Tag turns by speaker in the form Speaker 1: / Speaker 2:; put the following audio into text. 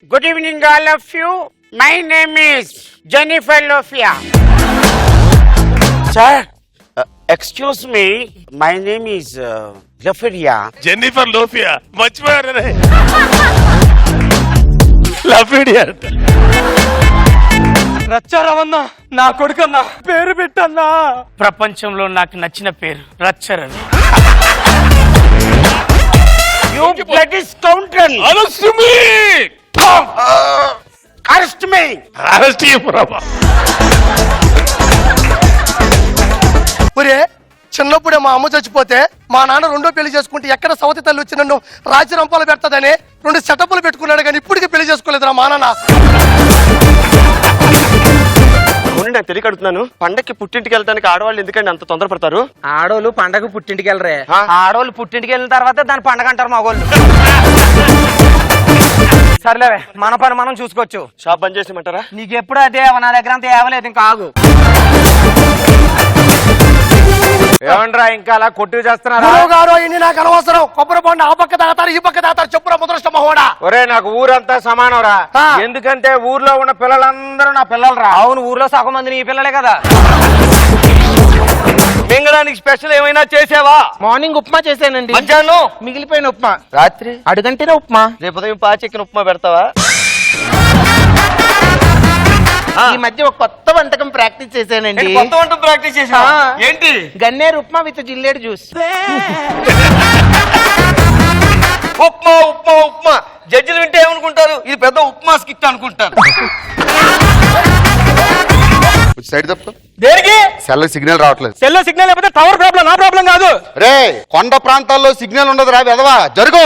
Speaker 1: Good evening, all of you. My name is Jennifer Lofia. Sir, excuse me. My name is Lofia.
Speaker 2: Jennifer Lofia మర్చిపోయారు లఫిడియా
Speaker 3: రచ్చారావన్నా నా కొడుకన్నా పేరు పెట్టన్నా.
Speaker 4: ప్రపంచంలో నాకు నచ్చిన పేరు Racha Ravi.
Speaker 1: You bloody scoundrel!
Speaker 2: Arrest me
Speaker 1: Arrest me!
Speaker 2: Arrest చేయరా
Speaker 3: ఒరే చిన్నప్పుడే మా అమ్మ చచ్చిపోతే మా నాన్న రెండో పెళ్లి చేసుకుంటే ఎక్కడ సవతి తల్లి వచ్చి నన్ను రాజ్య రంపాలు పెడతాదని 2 సెటప్లు పెట్టుకున్నాడు కానీ ఇప్పటికీ పెళ్లి చేసుకోలేదురా మా నాన్న.
Speaker 5: నాకు తెలియక అడుగుతున్నాను, పండక్కి పుట్టింటికి వెళ్ళడానికి ఆడవాళ్ళు ఎందుకంటే అంత తొందరపడతారు?
Speaker 6: ఆడోళ్ళు పండగ పుట్టింటికి వెళ్ళరే, ఆడోళ్ళు పుట్టింటికి వెళ్ళిన తర్వాత దాని పండగ అంటారు మగోళ్ళు. సర్లేవే, మన పని మనం చూసుకోవచ్చు.
Speaker 5: షాప్ బంద్ చేసేయమంటారా?
Speaker 6: నీకెప్పుడు అదే నా దగ్గర అంత ఏవలేదు, ఇంకా ఆగు.
Speaker 4: ఏమండ్రా ఇంకా అలా కొట్టు చేస్తున్నారా?
Speaker 3: గురువు గారు ఇన్ని నాకు అనవసరం. కొబ్బరి బొండ ఆ పక్క తాగుతారు ఈ పక్క తాగుతారు, చెప్పురా ముద్రష్ట మహోడా.
Speaker 4: ఒరే నాకు ఊరంతా సమానంరా.
Speaker 3: ఆ.
Speaker 4: ఎందుకంటే ఊర్లో ఉన్న పిల్లలందరూ నా పిల్లలరా.
Speaker 6: అవును, ఊర్లో సగం మంది నీ పిల్లలే కదా.
Speaker 5: మింగడానికి స్పెషల్ ఏమైనా చేసావా?
Speaker 6: మార్నింగ్ ఉప్మా చేశానండి,
Speaker 5: మధ్యాహ్నం
Speaker 6: మిగిలిపోయిన ఉప్మా,
Speaker 4: రాత్రి
Speaker 6: అడుగంటేనే ఉప్మా.
Speaker 5: రేపు ఉదయం పాచెక్కిన ఉప్మా పెడతావా?
Speaker 6: ఈ మధ్య ఒక కొత్త వంటకం ప్రాక్టీస్ చేశానండి.
Speaker 5: కొత్త వంట ప్రాక్టీస్ చేసావా? ఏంటి?
Speaker 6: గన్నేరు ఉప్మా విత్ జిల్లేడు జ్యూస్.
Speaker 5: ఉప్మా ఉప్మా ఉప్మా. జడ్జిలు వింటే ఏమనుకుంటారు? ఇది పెద్ద ఉప్మా స్కిట్ అనుకుంటారు.
Speaker 7: సైడ్ తప్పు.
Speaker 6: దేనికి?
Speaker 7: సెల్ సిగ్నల్ రావట్లేదు.
Speaker 6: సెల్లో సిగ్నల్ లేకపోతే టవర్ ప్రాబ్లం, నా ప్రాబ్లం కాదు.
Speaker 7: రే కొండ ప్రాంతాల్లో సిగ్నల్ ఉండదు రా వెదవా, జరుగు.